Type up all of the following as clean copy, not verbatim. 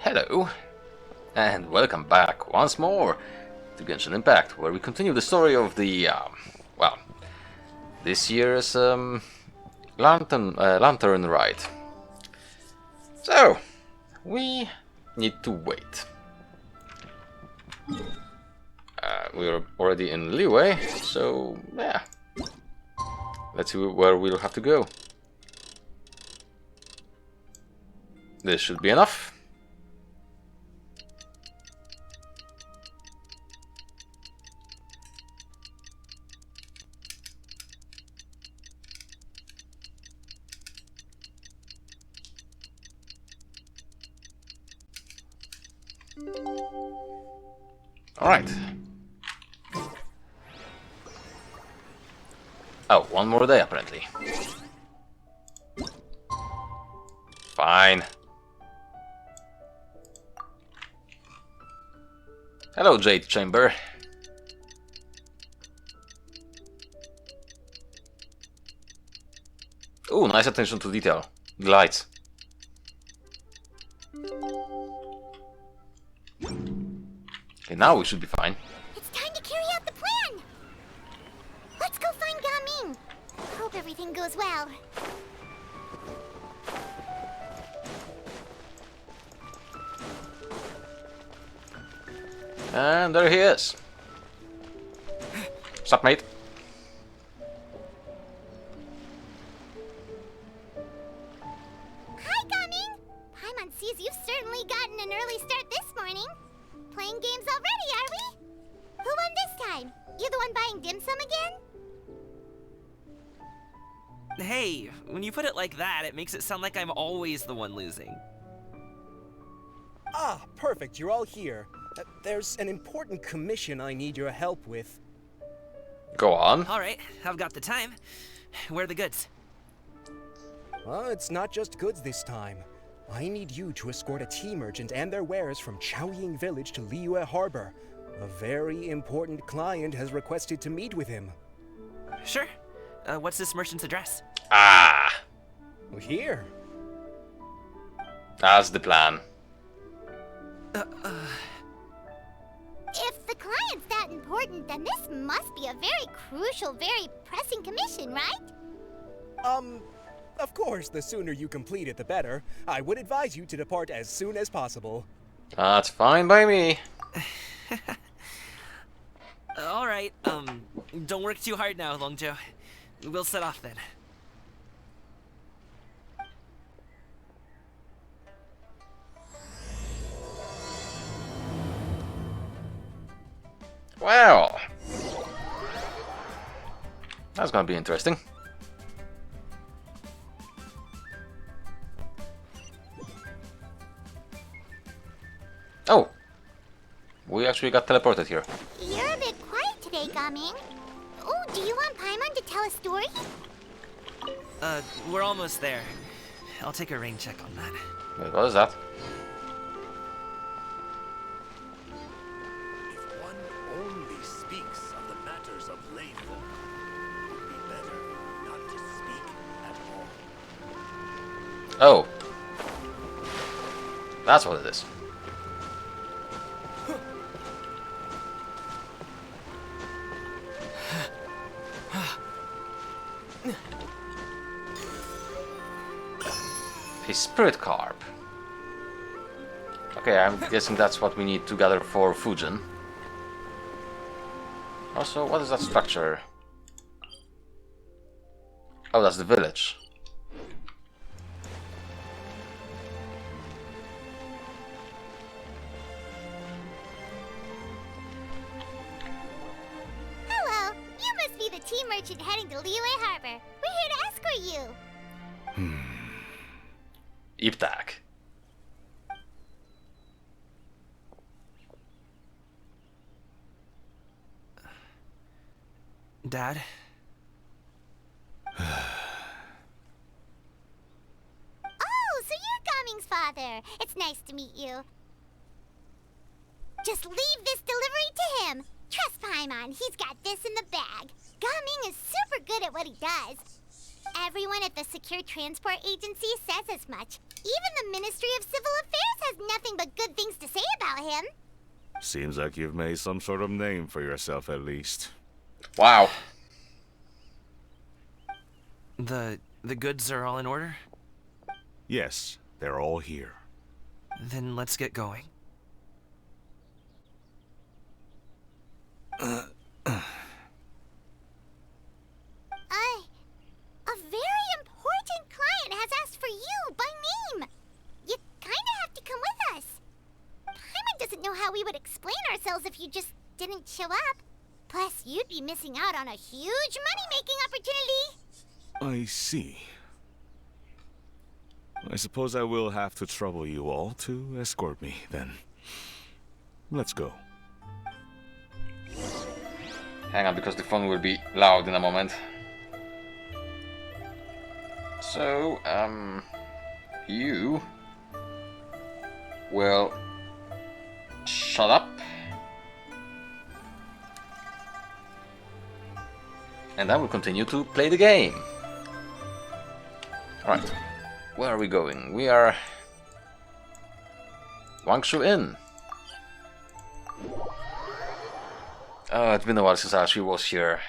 Hello, and welcome back once more to Genshin Impact, where we continue the story of the, well, this year's Lantern Rite. So, we need to wait. We're already in leeway, so yeah. Let's see where we'll have to go. This should be enough. Alright. Oh, one more day apparently. Fine. Hello, Jade Chamber. Ooh, nice attention to detail. The lights. Okay, now we should be fine. It's time to carry out the plan! Let's go find Gaming! Hope everything goes well. And there he is. What's up, mate? Hi, Gaming! Paimon sees you've certainly gotten an early start this morning. Playing games already, are we? Who won this time? You the one buying dim sum again? Hey, when you put it like that, it makes it sound like I'm always the one losing. Ah, perfect, you're all here. There's an important commission I need your help with. Go on. Alright, I've got the time. Where are the goods? Well, it's not just goods this time. I need you to escort a tea merchant and their wares from Chaoying Village to Liyue Harbor. A very important client has requested to meet with him. Sure. What's this merchant's address? Ah, Here. that's the plan. If the client's that important, then this must be a very crucial, very pressing commission, right? Of course, the sooner you complete it, the better. I would advise you to depart as soon as possible. That's fine by me. Alright, don't work too hard now, Longjo. We'll set off then. Well, that's gonna be interesting. Oh, we actually got teleported here. You're a bit quiet today, Gaming. Oh, do you want Paimon to tell a story? We're almost there. I'll take a rain check on that. Wait, what is that? If one only speaks of the matters of labor, it would be better not to speak at all. Oh, that's what it is. A spirit carp. Okay, I'm guessing that's what we need to gather for Fujin. Also, what is that structure? Oh, that's the village. Hello, you must be the tea merchant heading to Liyue Harbor. We're here to escort you. Iptak. Dad? Oh, so you're Gaming's father. It's nice to meet you. Just leave this delivery to him. Trust Paimon, he's got this in the bag. Gaming is super good at what he does. Everyone at the Secure Transport Agency says as much. Even the Ministry of Civil Affairs has nothing but good things to say about him. Seems like you've made some sort of name for yourself at least. Wow. The goods are all in order? Yes, they're all here. Then let's get going. A very important client has asked for you by name. You kinda have to come with us. Paimon doesn't know how we would explain ourselves if you just didn't show up. Plus, you'd be missing out on a huge money-making opportunity. I see. I suppose I will have to trouble you all to escort me, then. Let's go. Hang on, because the phone will be loud in a moment. So, you will shut up. And I will continue to play the game. Alright, where are we going? We are Wangshu Inn. Oh, it's been a while since I actually was here.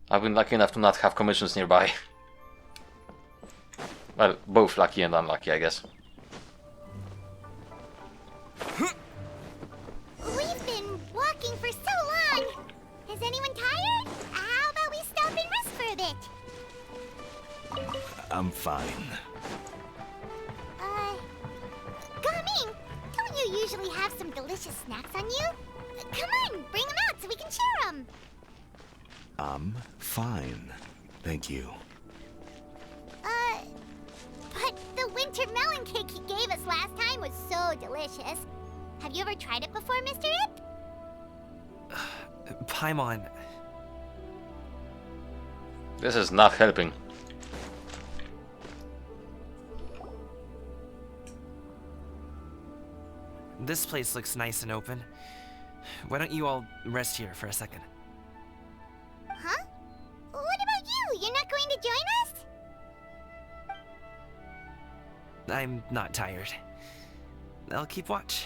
I've been lucky enough to not have commissions nearby. Well, both lucky and unlucky, I guess. We've been walking for so long. Is anyone tired? How about we stop and rest for a bit? I'm fine. Gaming, don't you usually have some delicious snacks on you? Come on, bring them out so we can share them. I'm fine. Thank you. But the winter melon cake he gave us last time was so delicious. Have you ever tried it before, Mr. Ip? Paimon. This is not helping. This place looks nice and open. Why don't you all rest here for a second? Huh? What about you? You're not going to join us? I'm not tired. I'll keep watch.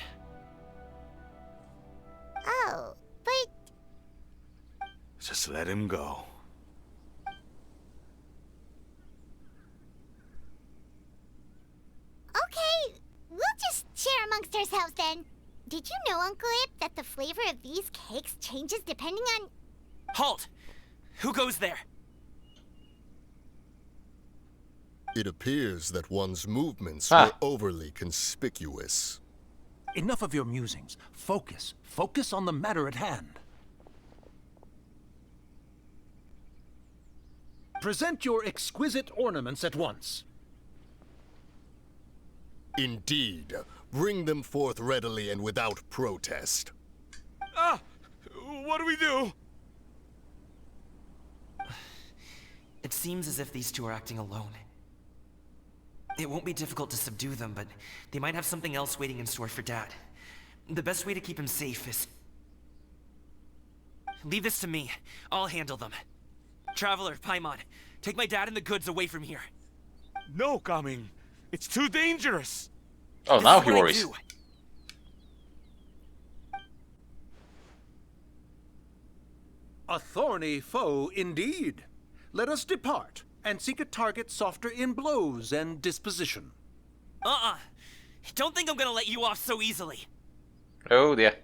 Oh, but Just let him go. okay, we'll just share amongst ourselves then. Did you know, Uncle Ip, that the flavor of these cakes changes depending on... Halt! Who goes there? It appears that one's movements Ah. were overly conspicuous. Enough of your musings. Focus. Focus on the matter at hand. Present your exquisite ornaments at once. Indeed, bring them forth readily and without protest. Ah! What do we do? It seems as if these two are acting alone. It won't be difficult to subdue them, but they might have something else waiting in store for Dad. The best way to keep him safe is... Leave this to me. I'll handle them. Traveler, Paimon, take my dad and the goods away from here. No, coming. It's too dangerous. Oh, This now is he what I worries. do. A thorny foe indeed. Let us depart and seek a target softer in blows and disposition. Don't think I'm gonna let you off so easily. Oh dear.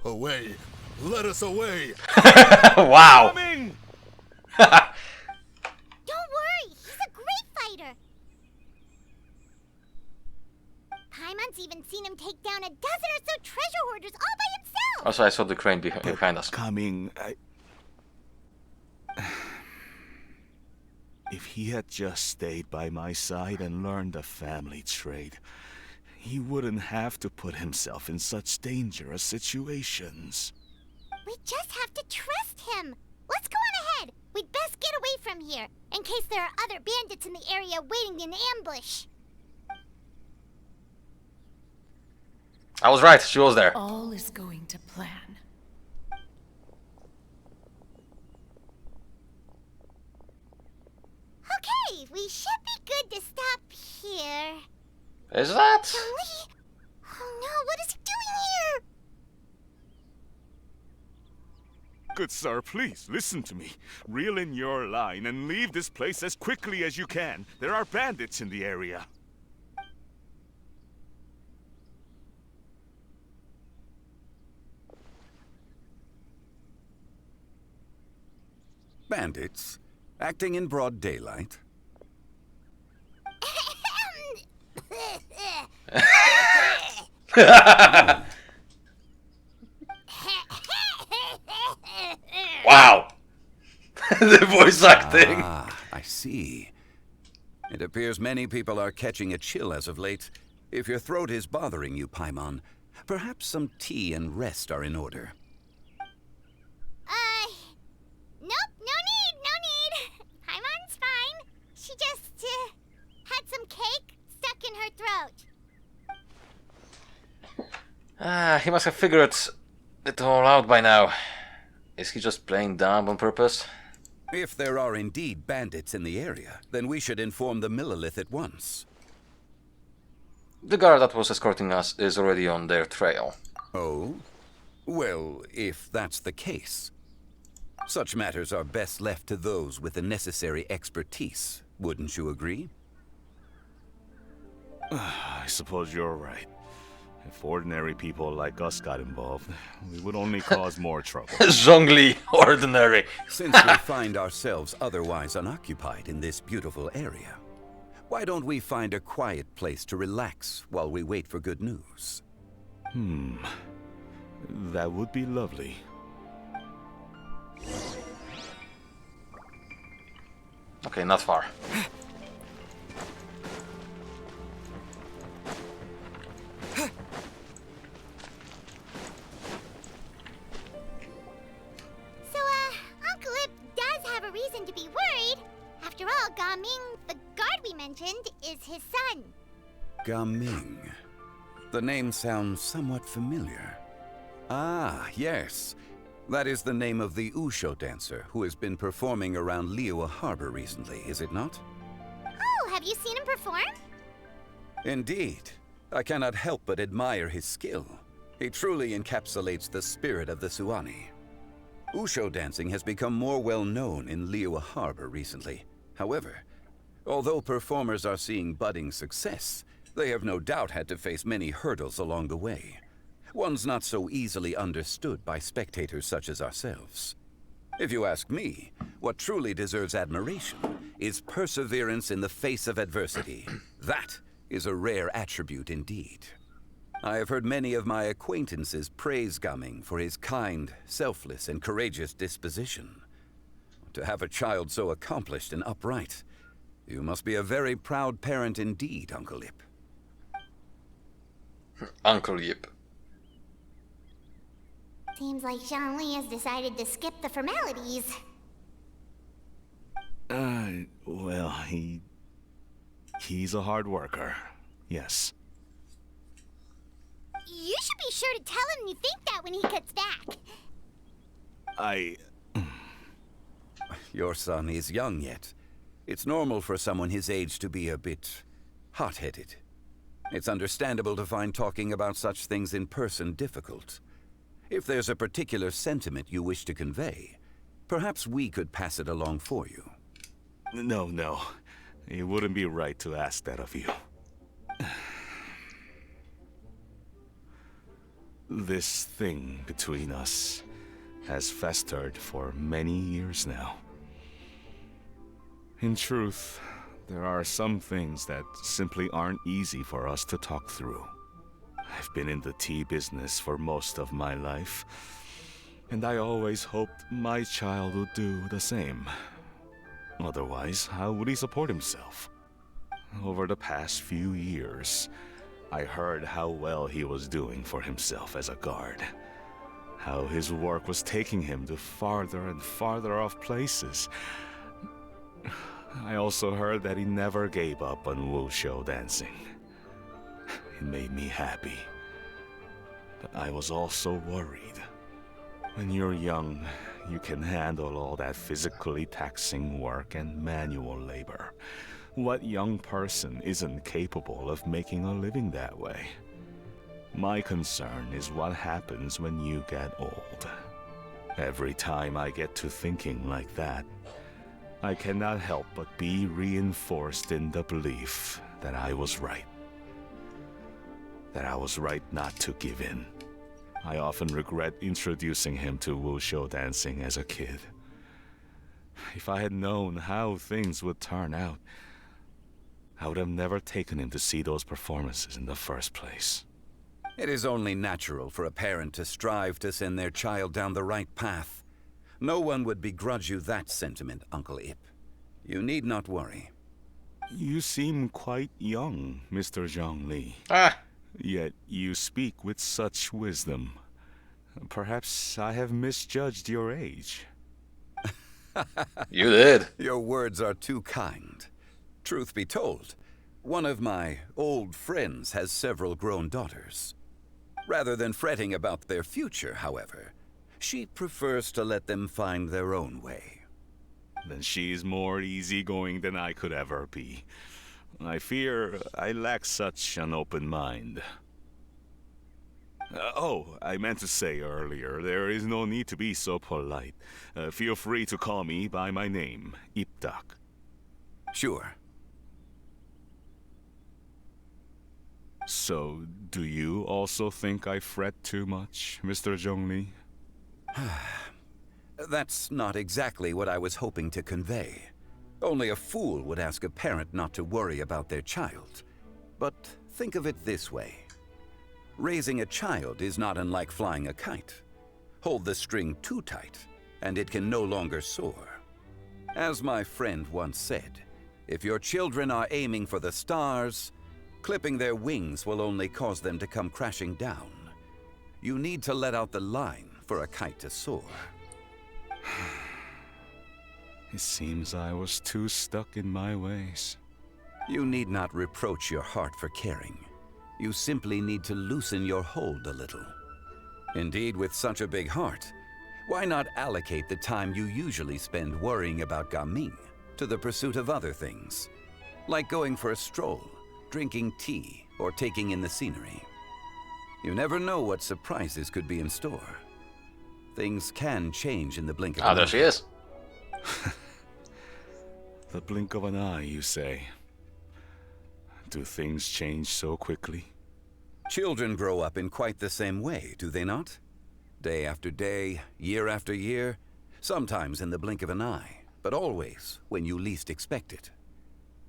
Away! Let us away! Wow. Coming! Don't worry, he's a great fighter. Paimon's even seen him take down a dozen or so treasure hoarders all by himself. Also, I saw the crane behind us. Coming, If he had just stayed by my side and learned the family trade, he wouldn't have to put himself in such dangerous situations. We just have to trust him. Let's go on ahead. We'd best get away from here, in case there are other bandits in the area waiting in ambush. I was right, she was there. All is going to plan. Okay, we should be good to stop here. Is that? Zhongli? Oh no, what is he doing here? Good sir, please, listen to me. Reel in your line and leave this place as quickly as you can. There are bandits in the area. Bandits? Acting in broad daylight? Wow! The voice acting. Ah, I see. It appears many people are catching a chill as of late. If your throat is bothering you, Paimon, perhaps some tea and rest are in order. Nope, no need. Paimon's fine. She just, had some cake stuck in her throat. He must have figured it all out by now. Is he just playing dumb on purpose? If there are indeed bandits in the area, then we should inform the Millilith at once. The guard that was escorting us is already on their trail. Oh? Well, if that's the case. Such matters are best left to those with the necessary expertise, wouldn't you agree? I suppose you're right. If ordinary people like us got involved, we would only cause more trouble. Zhongli, ordinary. Since we find ourselves otherwise unoccupied in this beautiful area, why don't we find a quiet place to relax while we wait for good news? That would be lovely. Okay, not far. So, Uncle Ip does have a reason to be worried. After all, Gaming, the guard we mentioned, is his son. Gaming. The name sounds somewhat familiar. Ah, yes. That is the name of the Usho dancer who has been performing around Liyue Harbor recently, is it not? Oh, have you seen him perform? Indeed. I cannot help but admire his skill. He truly encapsulates the spirit of the Suani. Usho dancing has become more well known in Liyue Harbor recently. However, although performers are seeing budding success, they have no doubt had to face many hurdles along the way. One's not so easily understood by spectators such as ourselves. If you ask me, what truly deserves admiration is perseverance in the face of adversity. That is a rare attribute indeed. I have heard many of my acquaintances praise Gaming for his kind, selfless, and courageous disposition. To have a child so accomplished and upright, you must be a very proud parent indeed, Uncle Ip. Uncle Yip. Seems like Zhongli has decided to skip the formalities. Well, he's a hard worker. Yes. You should be sure to tell him you think that when he gets back. Your son is young yet. It's normal for someone his age to be a bit hot-headed. It's understandable to find talking about such things in person difficult. If there's a particular sentiment you wish to convey, perhaps we could pass it along for you. No. It wouldn't be right to ask that of you. This thing between us has festered for many years now. In truth, there are some things that simply aren't easy for us to talk through. I've been in the tea business for most of my life, and I always hoped my child would do the same. Otherwise, how would he support himself? Over the past few years, I heard how well he was doing for himself as a guard. How his work was taking him to farther and farther off places. I also heard that he never gave up on Wushu dancing. It made me happy. But I was also worried. When you're young, you can handle all that physically taxing work and manual labor. What young person isn't capable of making a living that way? My concern is what happens when you get old. Every time I get to thinking like that, I cannot help but be reinforced in the belief that I was right. That I was right not to give in. I often regret introducing him to wushu dancing as a kid. If I had known how things would turn out, I would have never taken him to see those performances in the first place. It is only natural for a parent to strive to send their child down the right path. No one would begrudge you that sentiment, Uncle Ip. You need not worry. You seem quite young, Mr. Zhongli. Ah, Yet you speak with such wisdom. Perhaps I have misjudged your age. you did. Your words are too kind. Truth be told, one of my old friends has several grown daughters. Rather than fretting about their future, however, she prefers to let them find their own way. Then she's more easygoing than I could ever be. I fear I lack such an open mind. I meant to say earlier, there is no need to be so polite. Feel free to call me by my name, Ipdak. Sure. So, do you also think I fret too much, Mr. Zhongli? That's not exactly what I was hoping to convey. Only a fool would ask a parent not to worry about their child. But think of it this way. Raising a child is not unlike flying a kite. Hold the string too tight, and it can no longer soar. As my friend once said, if your children are aiming for the stars, clipping their wings will only cause them to come crashing down. You need to let out the line for a kite to soar. It seems I was too stuck in my ways. You need not reproach your heart for caring. You simply need to loosen your hold a little. Indeed, with such a big heart, why not allocate the time you usually spend worrying about Gaming to the pursuit of other things, like going for a stroll, drinking tea, or taking in the scenery? You never know what surprises could be in store. Things can change in the blink of an eye. Ah, there she is. The blink of an eye, you say? Do things change so quickly? Children grow up in quite the same way, do they not? Day after day, year after year, sometimes in the blink of an eye, but always when you least expect it.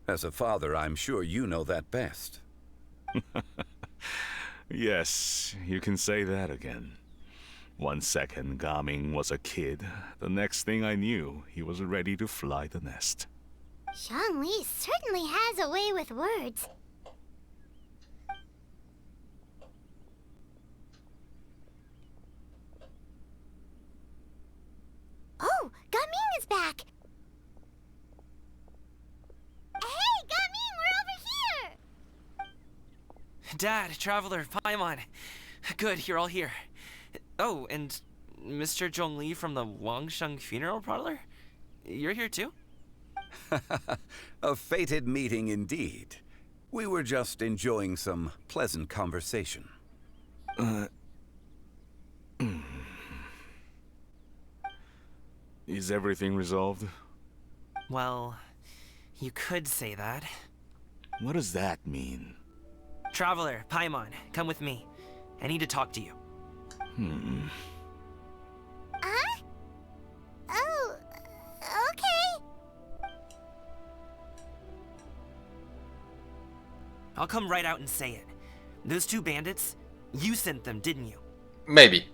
As a father, I'm sure you know that best. Yes, you can say that again. 1 second, Gaming was a kid. The next thing I knew, he was ready to fly the nest. Zhongli certainly has a way with words. Oh, Gaming is back! Hey, Gaming, we're over here! Dad, Traveler, Paimon. Good, you're all here. Oh, and Mr. Zhongli from the Wangsheng Funeral Parlor? You're here too? A fated meeting indeed. We were just enjoying some pleasant conversation. Is everything resolved? Well, you could say that. What does that mean? Traveler, Paimon, come with me. I need to talk to you. Huh? Oh, okay. I'll come right out and say it. Those two bandits, you sent them, didn't you? Maybe.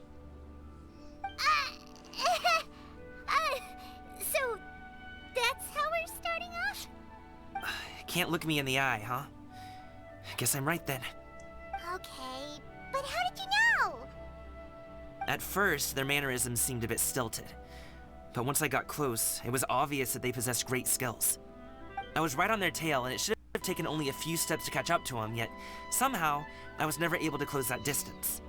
So that's how we're starting off? Can't look me in the eye, huh? Guess I'm right then. Okay, but how did you know? At first, their mannerisms seemed a bit stilted. But once I got close, it was obvious that they possessed great skills. I was right on their tail, and it should have taken only a few steps to catch up to them, yet somehow, I was never able to close that distance.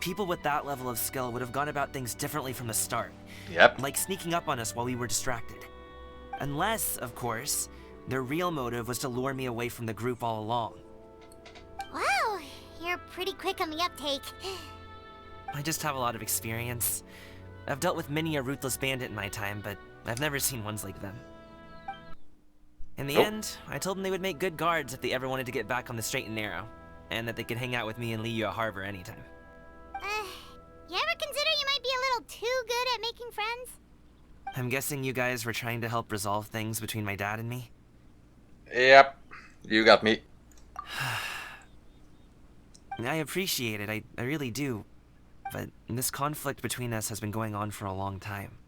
People with that level of skill would have gone about things differently from the start. Yep. Like sneaking up on us while we were distracted. Unless, of course, Their real motive was to lure me away from the group all along. Wow, you're pretty quick on the uptake. I just have a lot of experience. I've dealt with many a ruthless bandit in my time, but I've never seen ones like them. In the end, I told them they would make good guards if they ever wanted to get back on the straight and narrow, and that they could hang out with me in Liyue Harbor anytime. You ever consider you might be a little too good at making friends? I'm guessing you guys were trying to help resolve things between my dad and me? Yep, you got me. I appreciate it, I really do. But this conflict between us has been going on for a long time.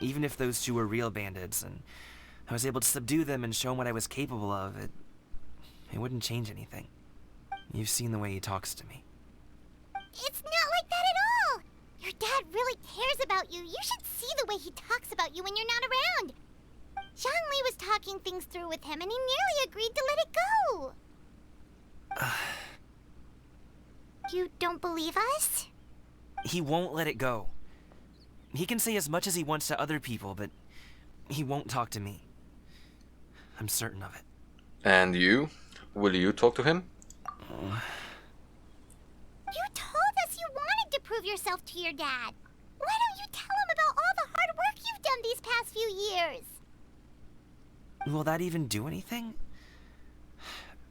Even if those two were real bandits, and I was able to subdue them and show them what I was capable of, it wouldn't change anything. You've seen the way he talks to me. It's not like that at all! Your dad really cares about you. You should see the way he talks about you when you're not around. Zhongli was talking things through with him, and he nearly agreed to let it go. You don't believe us? He won't let it go. He can say as much as he wants to other people, but he won't talk to me. I'm certain of it. And you? Will you talk to him? You told us you wanted to prove yourself to your dad. Why don't you tell him about all the hard work you've done these past few years? Will that even do anything?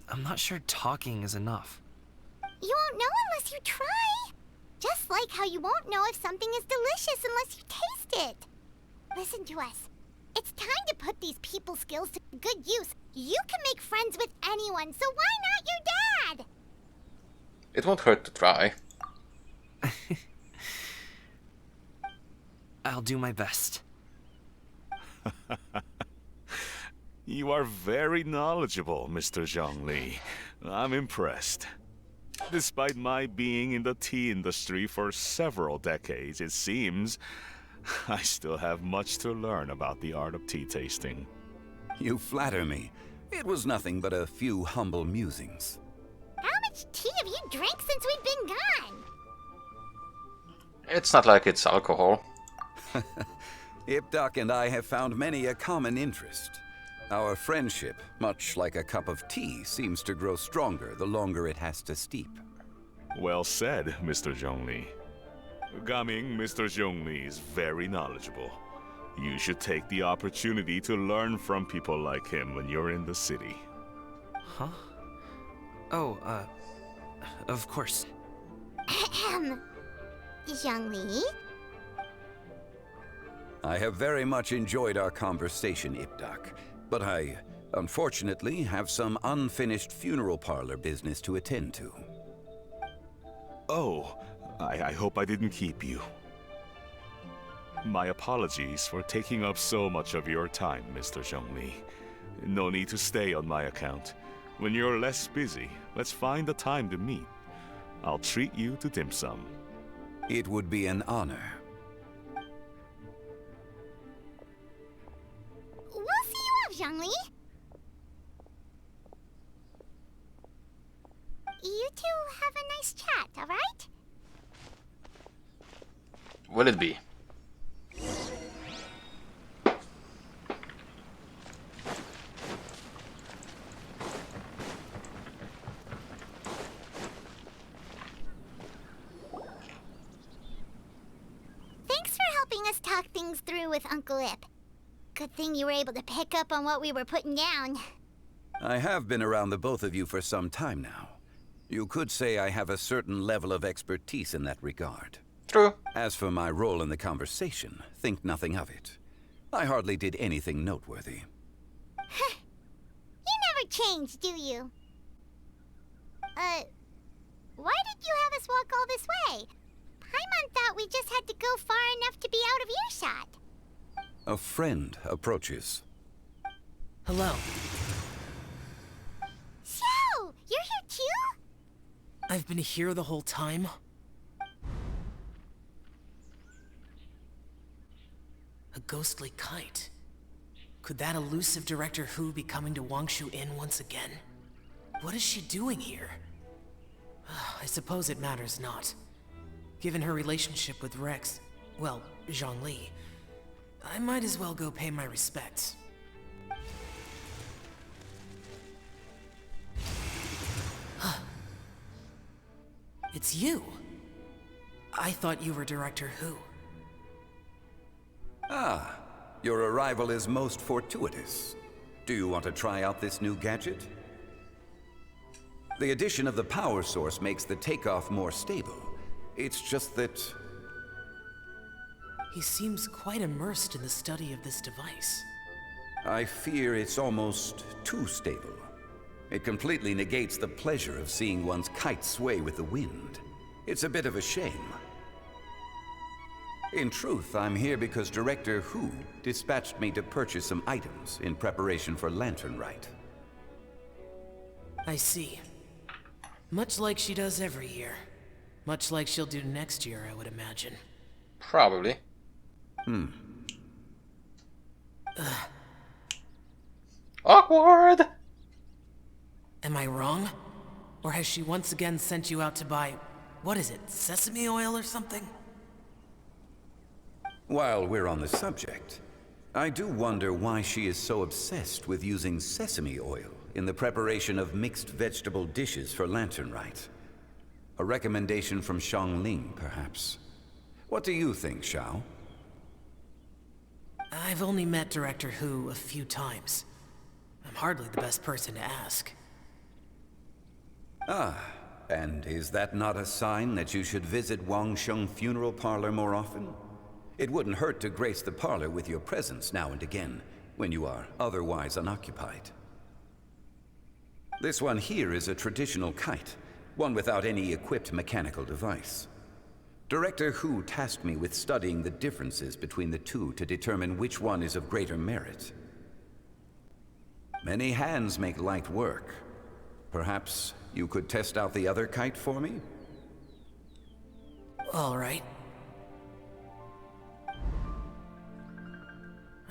I'm not sure talking is enough. You won't know unless you try. Just like how you won't know if something is delicious unless you taste it. Listen to us. It's time to put these people skills to good use. You can make friends with anyone, so why not your dad? It won't hurt to try. I'll do my best. You are very knowledgeable, Mr. Zhongli. I'm impressed. Despite my being in the tea industry for several decades, it seems I still have much to learn about the art of tea tasting. You flatter me. It was nothing but a few humble musings. How much tea have you drank since we've been gone? It's not like it's alcohol. Ipdak and I have found many a common interest. Our friendship, much like a cup of tea, seems to grow stronger the longer it has to steep. Well said, Mr. Zhongli. Gaming, Mr. Zhongli is very knowledgeable. You should take the opportunity to learn from people like him when you're in the city. Huh? Oh, of course. Ahem. Zhongli? I have very much enjoyed our conversation, Ipdak, but I, unfortunately, have some unfinished funeral parlor business to attend to. Oh, I hope I didn't keep you. My apologies for taking up so much of your time, Mr. Zhongli. No need to stay on my account. When you're less busy, let's find a time to meet. I'll treat you to dim sum. It would be an honor. We'll see you off, Zhongli. You two have a nice chat, alright? Will it be? Thanks for helping us talk things through with Uncle Ip. Good thing you were able to pick up on what we were putting down. I have been around the both of you for some time now. You could say I have a certain level of expertise in that regard. True. As for my role in the conversation, think nothing of it. I hardly did anything noteworthy. You never change, do you? Why did you have us walk all this way? Paimon thought we just had to go far enough to be out of earshot. A friend approaches. Hello. So, you're here too? I've been here the whole time? A ghostly kite. Could that elusive Director Hu be coming to Wangshu Inn once again? What is she doing here? I suppose it matters not. Given her relationship with Rex, well, Zhongli, I might as well go pay my respects. It's you. I thought you were Director Who. Ah, your arrival is most fortuitous. Do you want to try out this new gadget? The addition of the power source makes the takeoff more stable. It's just that... He seems quite immersed in the study of this device. I fear it's almost too stable. It completely negates the pleasure of seeing one's kite sway with the wind. It's a bit of a shame. In truth, I'm here because Director Who dispatched me to purchase some items in preparation for Lantern Rite. I see. Much like she does every year. Much like she'll do next year, I would imagine. Probably. Awkward! Am I wrong? Or has she once again sent you out to buy, what is it, sesame oil or something? While we're on the subject, I do wonder why she is so obsessed with using sesame oil in the preparation of mixed vegetable dishes for Lantern Rite. A recommendation from Xiangling, perhaps. What do you think, Xiao? I've only met Director Who a few times. I'm hardly the best person to ask. Ah, and is that not a sign that you should visit Wangsheng Funeral Parlor more often? It wouldn't hurt to grace the parlor with your presence now and again, when you are otherwise unoccupied. This one here is a traditional kite, one without any equipped mechanical device. Director Who tasked me with studying the differences between the two to determine which one is of greater merit. Many hands make light work. Perhaps you could test out the other kite for me? All right.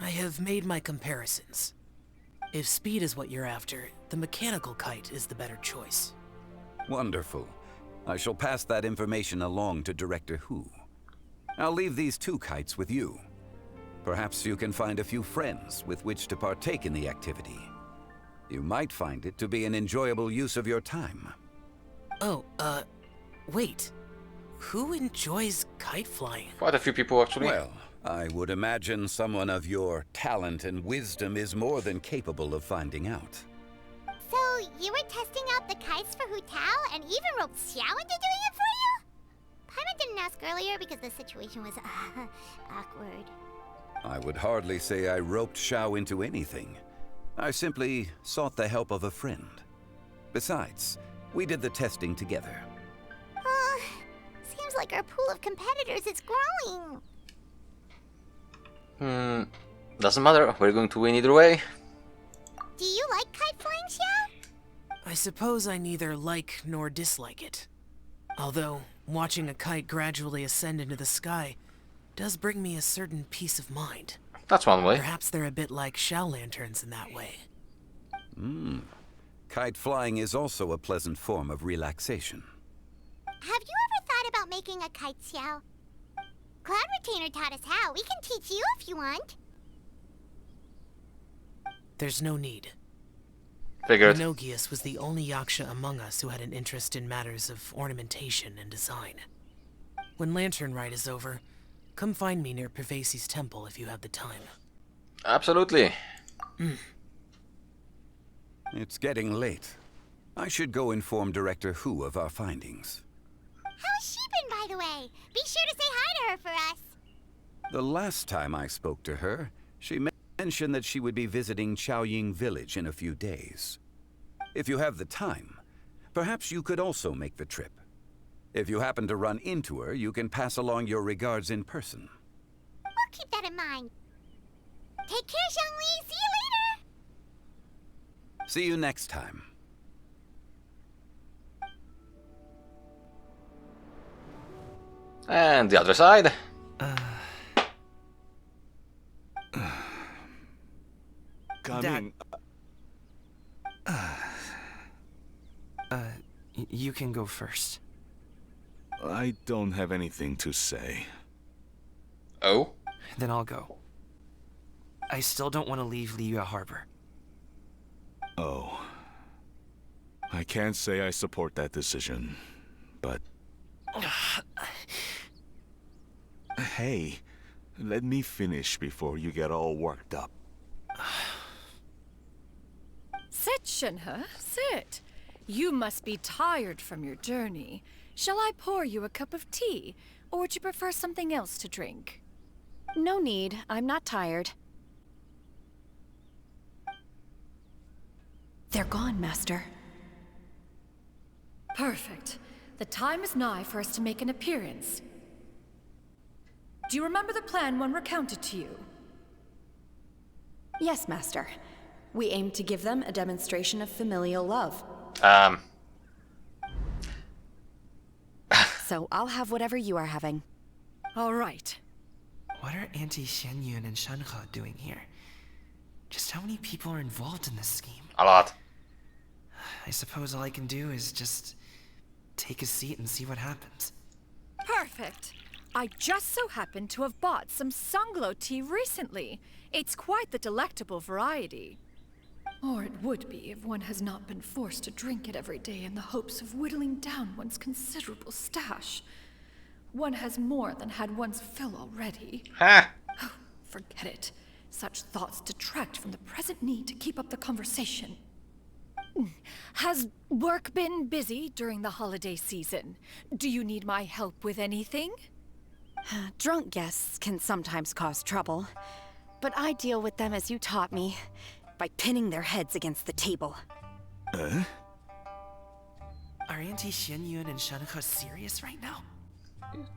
I have made my comparisons. If speed is what you're after, the mechanical kite is the better choice. Wonderful. I shall pass that information along to Director Who. I'll leave these two kites with you. Perhaps you can find a few friends with which to partake in the activity. You might find it to be an enjoyable use of your time. Oh, wait. Who enjoys kite flying? Quite a few people, actually. Well, I would imagine someone of your talent and wisdom is more than capable of finding out. So, you were testing out the kites for Hu Tao and even roped Xiao into doing it for you? Paimon didn't ask earlier because the situation was awkward. I would hardly say I roped Xiao into anything. I simply sought the help of a friend. Besides, we did the testing together. Seems like our pool of competitors is growing. Doesn't matter. We're going to win either way. Do you like kite flying, Xiao? I suppose I neither like nor dislike it. Although, watching a kite gradually ascend into the sky does bring me a certain peace of mind. That's one way. Perhaps they're a bit like shell lanterns in that way. Kite flying is also a pleasant form of relaxation. Have you ever thought about making a kite, Xiao? Cloud Retainer taught us how. We can teach you if you want. There's no need. Figured. Nogius was the only Yaksha among us who had an interest in matters of ornamentation and design. When Lantern Rite is over, come find me near Pervasi's temple if you have the time. Absolutely. It's getting late. I should go inform Director Who of our findings. How's she been, by the way? Be sure to say hi to her for us. The last time I spoke to her, she mentioned that she would be visiting Chaoying Village in a few days. If you have the time, perhaps you could also make the trip. If you happen to run into her, you can pass along your regards in person. We'll keep that in mind. Take care, Xiangli. See you later. See you next time. And the other side. Coming. You can go first. I don't have anything to say. Oh? Then I'll go. I still don't want to leave Liyue Harbor. Oh. I can't say I support that decision, but Hey, let me finish before you get all worked up. Sit, Shenhe, sit. You must be tired from your journey. Shall I pour you a cup of tea, or would you prefer something else to drink? No need. I'm not tired. They're gone, Master. Perfect. The time is nigh for us to make an appearance. Do you remember the plan one recounted to you? Yes, Master. We aim to give them a demonstration of familial love. So I'll have whatever you are having. All right. What are Auntie Xianyun and Shenhe doing here? Just how many people are involved in this scheme? A lot. I suppose all I can do is just take a seat and see what happens. Perfect. I just so happen to have bought some Sunglow tea recently. It's quite the delectable variety. Or it would be if one has not been forced to drink it every day in the hopes of whittling down one's considerable stash. One has more than had one's fill already. Ha! Oh, forget it. Such thoughts detract from the present need to keep up the conversation. Has work been busy during the holiday season? Do you need my help with anything? Drunk guests can sometimes cause trouble, but I deal with them as you taught me, by pinning their heads against the table. Are Auntie Xianyun and Shenhe serious right now?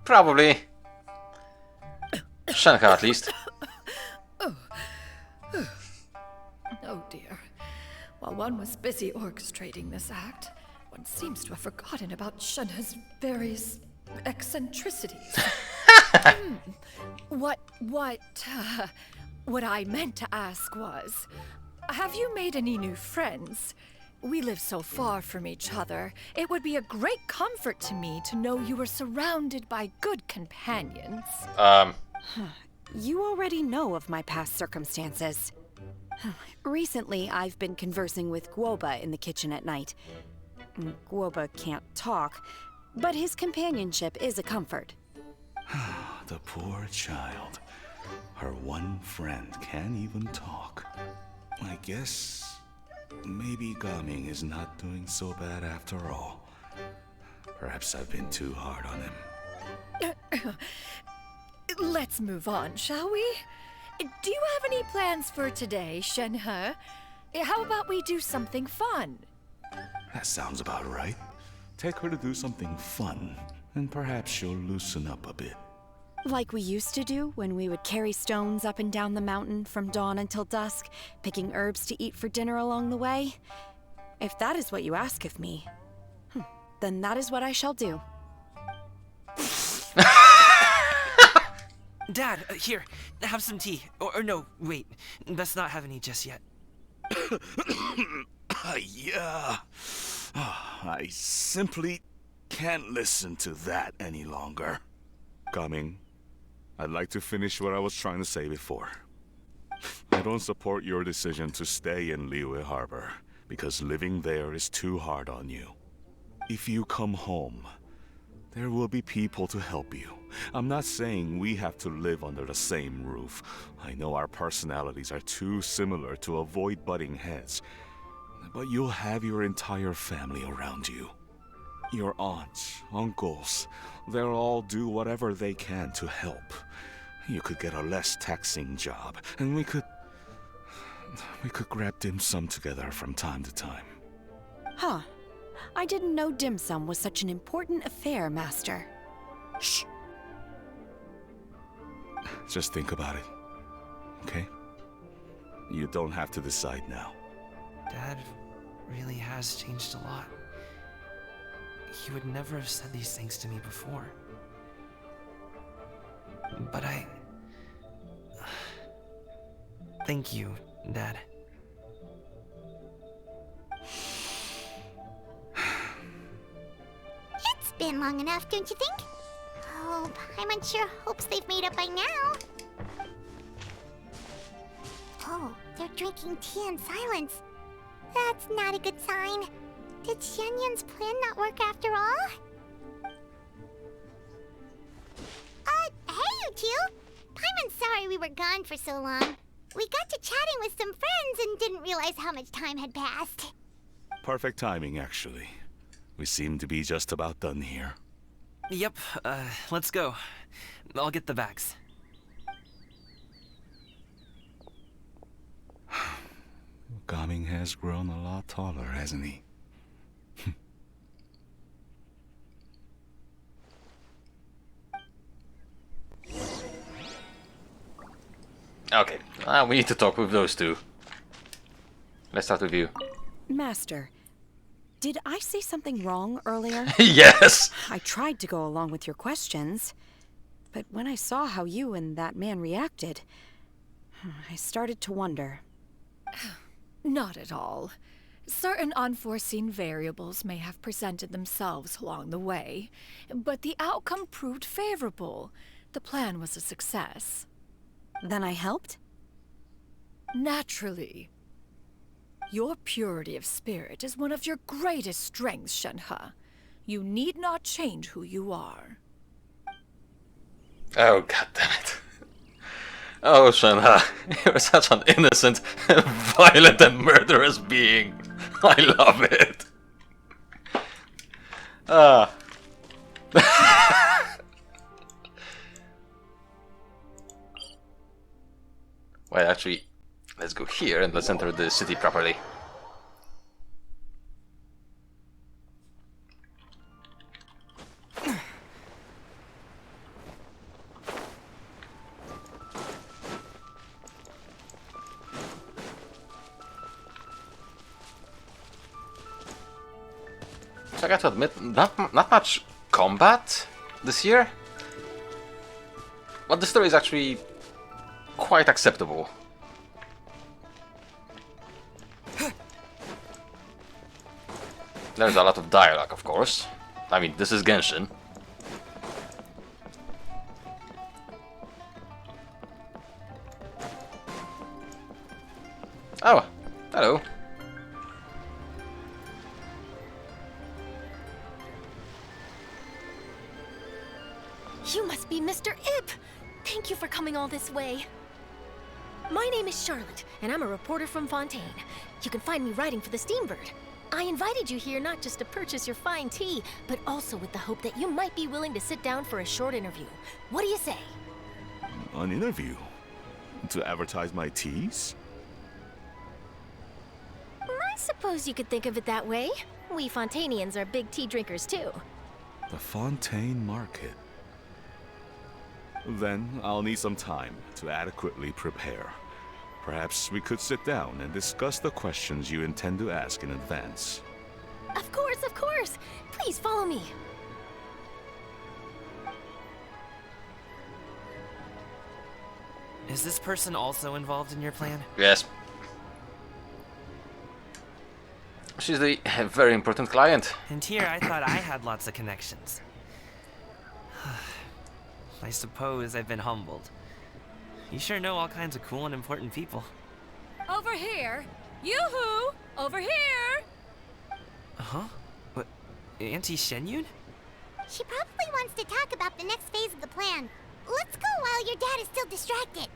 Probably. Shenhe at least. Oh dear. While one was busy orchestrating this act, one seems to have forgotten about Shenhe's various eccentricities. What I meant to ask was, have you made any new friends? We live so far from each other. It would be a great comfort to me to know you were surrounded by good companions. You already know of my past circumstances. Recently, I've been conversing with Guoba in the kitchen at night. Guoba can't talk, but his companionship is a comfort. The poor child. Her one friend can't even talk. I guess maybe Gaming is not doing so bad after all. Perhaps I've been too hard on him. Let's move on, shall we? Do you have any plans for today, Shenhe? How about we do something fun? That sounds about right. Take her to do something fun, and perhaps she'll loosen up a bit. Like we used to do when we would carry stones up and down the mountain from dawn until dusk, picking herbs to eat for dinner along the way? If that is what you ask of me, then that is what I shall do. Dad, here, have some tea. Or no, wait, let's not have any just yet. Yeah. I simply can't listen to that any longer. Coming. I'd like to finish what I was trying to say before. I don't support your decision to stay in Liyue Harbor, because living there is too hard on you. If you come home, there will be people to help you. I'm not saying we have to live under the same roof. I know our personalities are too similar to avoid butting heads. But you'll have your entire family around you. Your aunts, uncles, they'll all do whatever they can to help. You could get a less taxing job, and we could grab dim sum together from time to time. Huh. I didn't know dim sum was such an important affair, Master. Shh. Just think about it, okay? You don't have to decide now. Dad really has changed a lot. He would never have said these things to me before. But thank you, Dad. It's been long enough, don't you think? Oh, Paimon sure hopes they've made up by now. Oh, they're drinking tea in silence. That's not a good sign. Did Xianyun's plan not work after all? too. Paimon's sorry we were gone for so long. We got to chatting with some friends and didn't realize how much time had passed. Perfect timing, actually. We seem to be just about done here. Yep, let's go. I'll get the bags. Gaming has grown a lot taller, hasn't he? Okay, we need to talk with those two. Let's start with you. Master, did I say something wrong earlier? Yes! I tried to go along with your questions, but when I saw how you and that man reacted, I started to wonder. Not at all. Certain unforeseen variables may have presented themselves along the way, but the outcome proved favorable. The plan was a success. Then I helped? Naturally. Your purity of spirit is one of your greatest strengths, Shenhe. You need not change who you are. Oh, god damn it. Oh, Shenhe, you're such an innocent, violent and murderous being. I love it. Ah. Well, actually, let's go here and let's enter the city properly. So I got to admit, not much combat this year, but the story is actually quite acceptable. There's a lot of dialogue, of course. I mean, this is Genshin. Oh, hello. You must be Mr. Ip! Thank you for coming all this way. My name is Charlotte, and I'm a reporter from Fontaine. You can find me writing for the Steambird. I invited you here not just to purchase your fine tea, but also with the hope that you might be willing to sit down for a short interview. What do you say? An interview? To advertise my teas? I suppose you could think of it that way. We Fontainians are big tea drinkers too. The Fontaine Market. Then I'll need some time to adequately prepare. Perhaps we could sit down and discuss the questions you intend to ask in advance. Of course, of course! Please follow me. Is this person also involved in your plan? Yes. She's the very important client. And here I thought I had lots of connections. I suppose I've been humbled. You sure know all kinds of cool and important people. Over here! Yoo-hoo! Over here! Huh? What? Auntie Shenyun? She probably wants to talk about the next phase of the plan. Let's go while your dad is still distracted.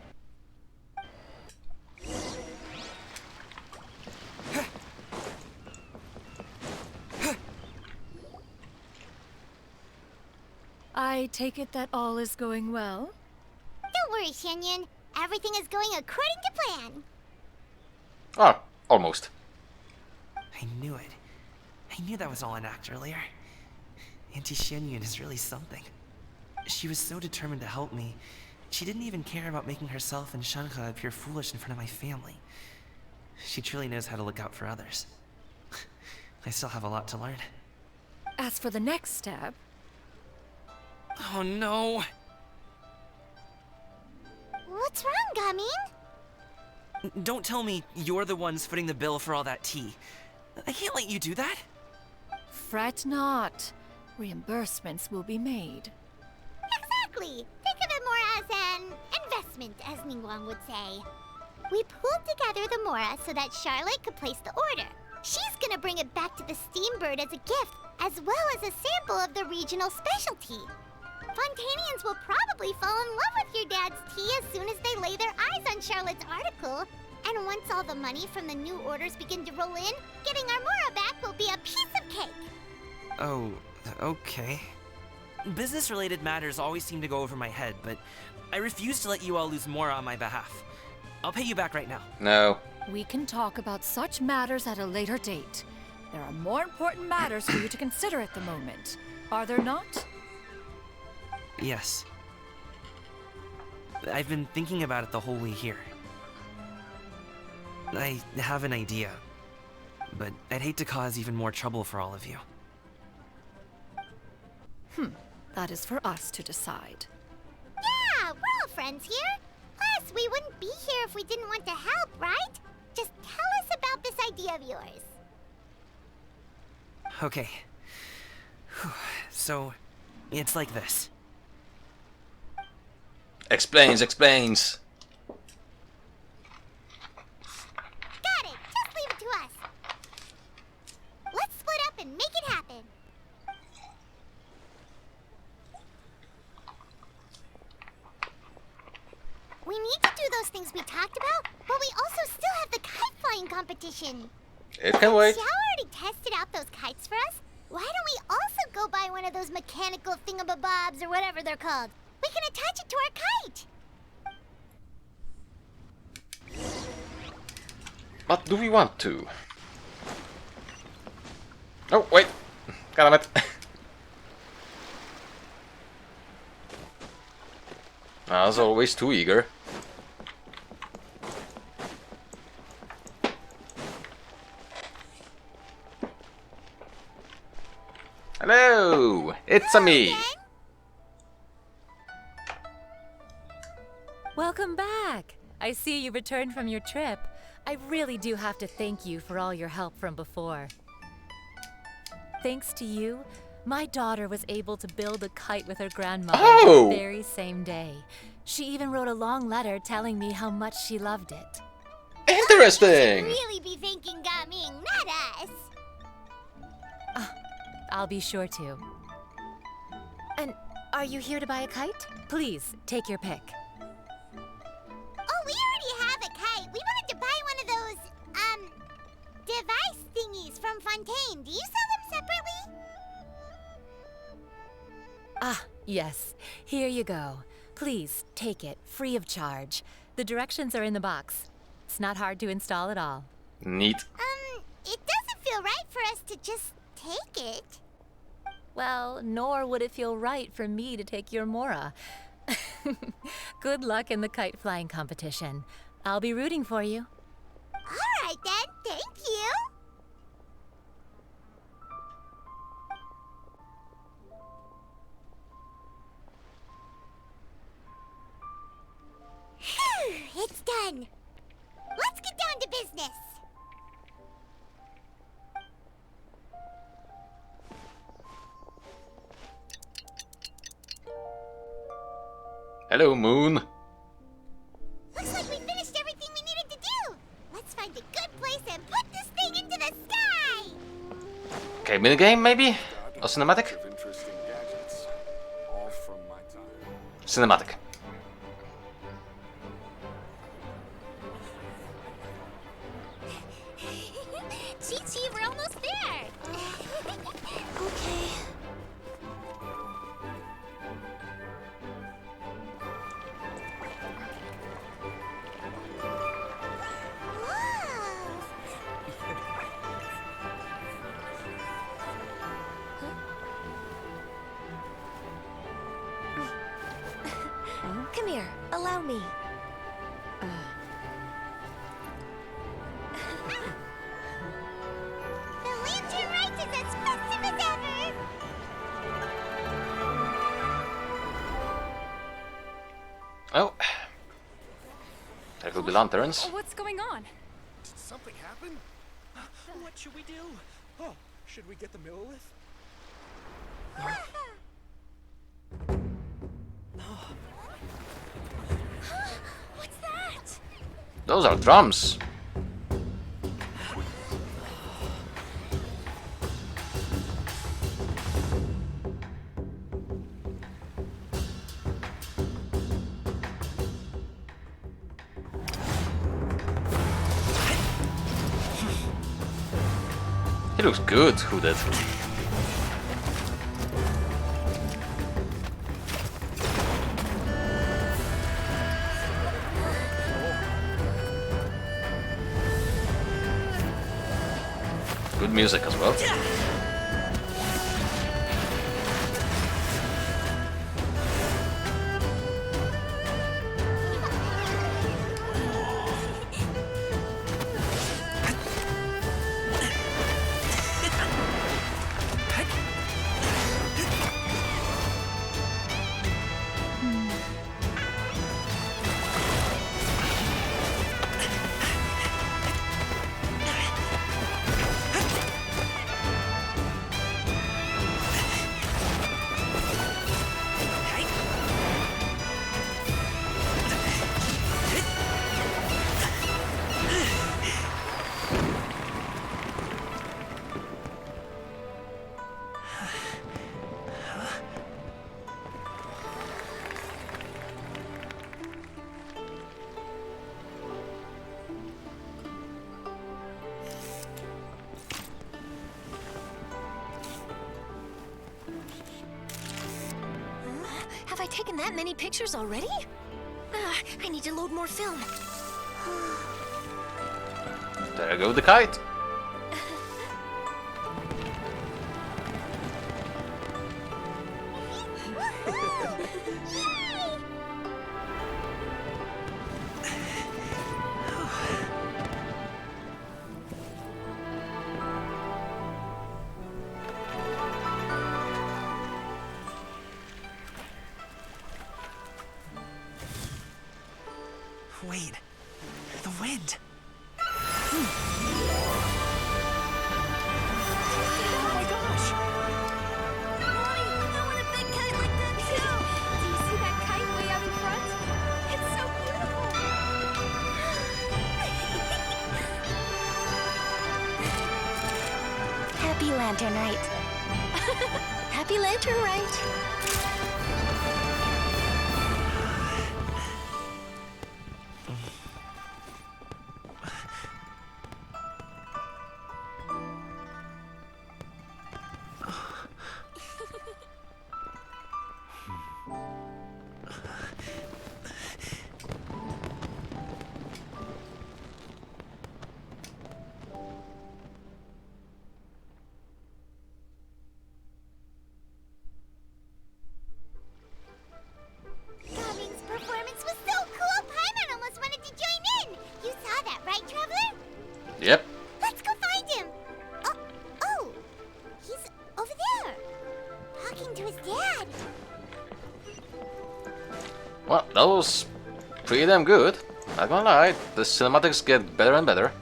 I take it that all is going well? Don't worry, Shenyun. Everything is going according to plan. Oh, almost. I knew it. I knew that was all an act earlier. Auntie Shenyun is really something. She was so determined to help me. She didn't even care about making herself and Shenhe appear foolish in front of my family. She truly knows how to look out for others. I still have a lot to learn. As for the next step... Oh no! What's wrong, Gamin? Don't tell me you're the ones footing the bill for all that tea. I can't let you do that. Fret not. Reimbursements will be made. Exactly. Think of it more as an investment, as Ningguang would say. We pooled together the Mora so that Charlotte could place the order. She's gonna bring it back to the Steambird as a gift, as well as a sample of the regional specialty. Fontanians will probably fall in love with your dad's tea as soon as they lay their eyes on Charlotte's article. And once all the money from the new orders begin to roll in, getting our Mora back will be a piece of cake. Oh, okay. Business-related matters always seem to go over my head, but I refuse to let you all lose more on my behalf. I'll pay you back right now. No. We can talk about such matters at a later date. There are more important matters for you to consider at the moment. Are there not? Yes. I've been thinking about it the whole way here. I have an idea, but I'd hate to cause even more trouble for all of you. That is for us to decide. Yeah, we're all friends here. Plus, we wouldn't be here if we didn't want to help, right? Just tell us about this idea of yours. Okay. So, it's like this. Explains. Got it. Just leave it to us. Let's split up and make it happen. We need to do those things we talked about, but we also still have the kite flying competition. It can wait. Xiao already tested out those kites for us. Why don't we also go buy one of those mechanical thingamabobs or whatever they're called? We can attach it to our kite. But do we want to? Oh, wait. God damn it. I was always too eager. Hello! It's a me! Welcome back! I see you returned from your trip. I really do have to thank you for all your help from before. Thanks to you, my daughter was able to build a kite with her grandmother the very same day. She even wrote a long letter telling me how much she loved it. Interesting! You should really be thanking Gaming, not us. I'll be sure to. And are you here to buy a kite? Please, take your pick. Oh, we already have a kite. We wanted to buy one of those, device thingies from Fontaine. Do you sell them separately? Ah, yes. Here you go. Please, take it, free of charge. The directions are in the box. It's not hard to install at all. Neat. It doesn't feel right for us to just take it. Well, nor would it feel right for me to take your Mora. Good luck in the kite flying competition. I'll be rooting for you. All right then, thank you. Phew, it's done. Let's get down to business. Hello, Moon. Looks like we finished everything we needed to do. Let's find a good place and put this thing into the sky. Okay, minigame maybe? Or cinematic? Cinematic. Chi-Chi, we're almost there. Okay. Come here, allow me. The lantern Rite is as festive as ever. Oh. There could be lanterns. What's going on? Did something happen? What should we do? Oh, should we get the Millilith? What's that? Those are drums. He looks good, who did? Good music as well. Have I taken that many pictures already? I need to load more film. There goes the kite. Wait, the wind. Oh my gosh! Mommy, I want a big kite like that too! Do you see that kite way out in front? It's so beautiful! Happy Lantern Rite. Happy Lantern Rite. Gummings's performance was so cool, Paimon almost wanted to join in. You saw that, right, Traveler? Yep. Let's go find him. Oh, he's over there, talking to his dad. Well, that was pretty damn good. Not gonna lie, the cinematics get better and better.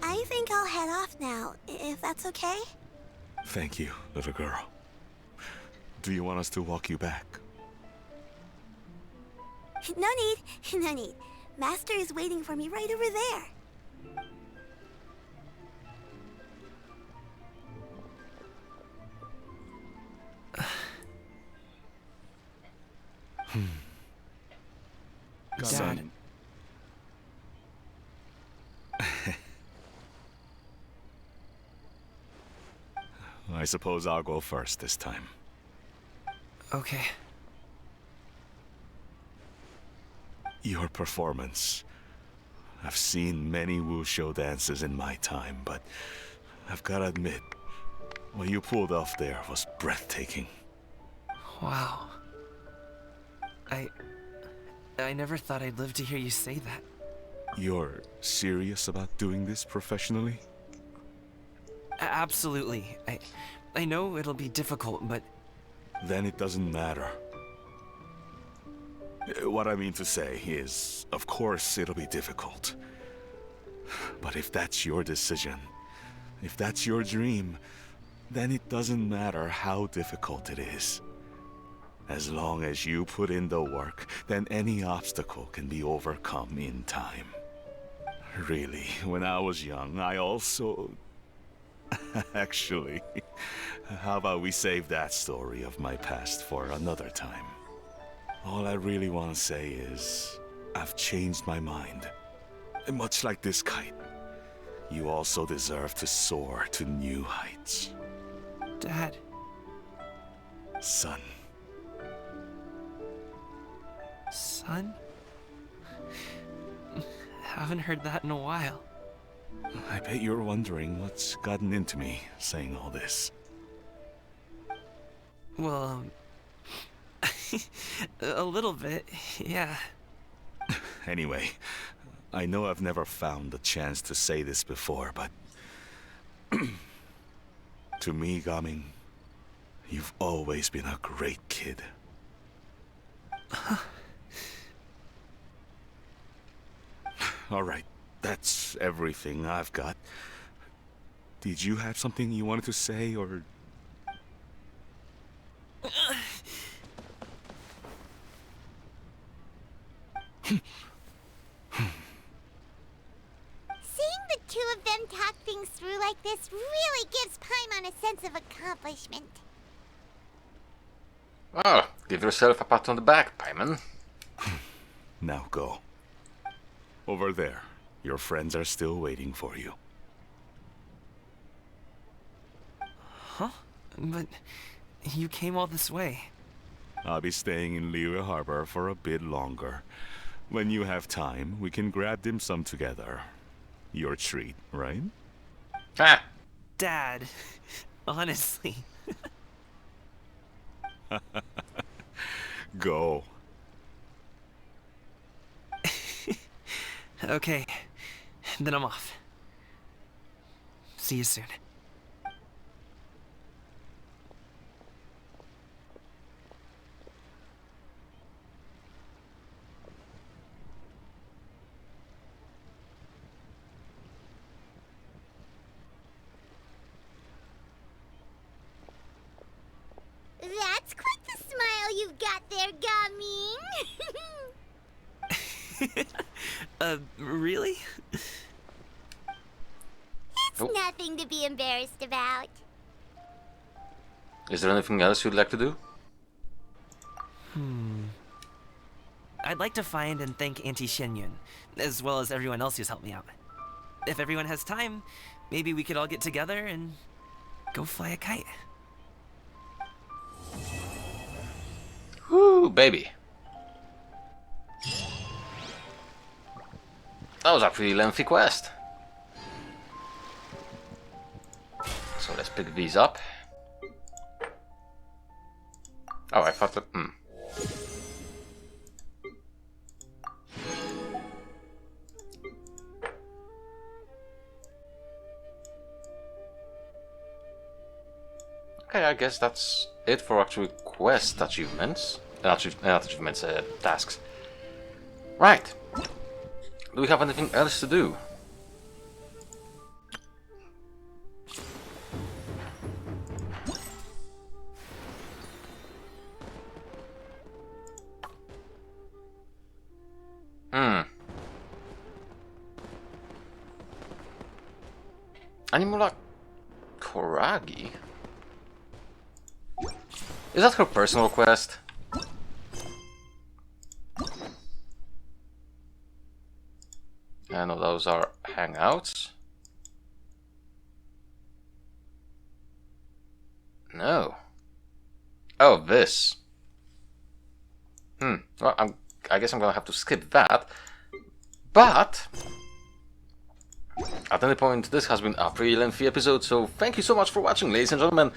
I think I'll head off now, if that's okay. Thank you, little girl. Do you want us to walk you back? No need, no need. Master is waiting for me right over there. Dad. I suppose I'll go first this time. Okay. Your performance. I've seen many wuxia dances in my time, but I've gotta admit, what you pulled off there was breathtaking. Wow. I never thought I'd live to hear you say that. You're serious about doing this professionally? Absolutely. I know it'll be difficult, but... Then it doesn't matter. What I mean to say is, of course it'll be difficult. But if that's your decision, if that's your dream, then it doesn't matter how difficult it is. As long as you put in the work, then any obstacle can be overcome in time. Really, when I was young, I also... Actually, How about we save that story of my past for another time? All I really want to say is, I've changed my mind. And much like this kite, you also deserve to soar to new heights. Dad. Son. Son? Haven't heard that in a while. I bet you're wondering what's gotten into me saying all this. Well, a little bit, yeah. Anyway, I know I've never found the chance to say this before, but to me, Gaming, you've always been a great kid. All right, that's everything I've got. Did you have something you wanted to say, or... Seeing the two of them talk things through like this really gives Paimon a sense of accomplishment. Well, give yourself a pat on the back, Paimon. Now go. Over there. Your friends are still waiting for you. Huh? But you came all this way. I'll be staying in Liyue Harbor for a bit longer. When you have time, we can grab dim sum together. Your treat, right? Ah! Dad, honestly. Go. Okay, then I'm off. See you soon. That's quite the smile you've got there, Gaming. Really? It's nothing to be embarrassed about. Is there anything else you'd like to do? I'd like to find and thank Auntie Shenyun, as well as everyone else who's helped me out. If everyone has time, maybe we could all get together and go fly a kite. Woo, baby. That was a pretty lengthy quest. So let's pick these up. Oh, I thought that... Okay, I guess that's it for actual quest achievements. Not achievements, tasks. Right. Do we have anything else to do? Animula Koragi? Is that her personal quest? I know those are hangouts. No. Oh, this. Well, I guess I'm gonna have to skip that. But at any point, this has been a pretty lengthy episode, so thank you so much for watching, ladies and gentlemen.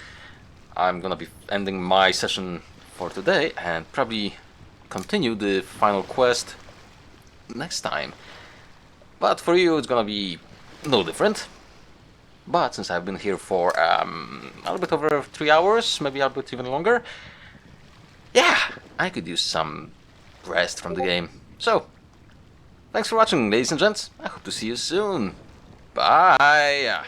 I'm gonna be ending my session for today and probably continue the final quest next time. But for you, it's gonna be no different. But since I've been here for a little bit over 3 hours, maybe a bit even longer, yeah, I could use some rest from the game. So, thanks for watching, ladies and gents. I hope to see you soon. Bye!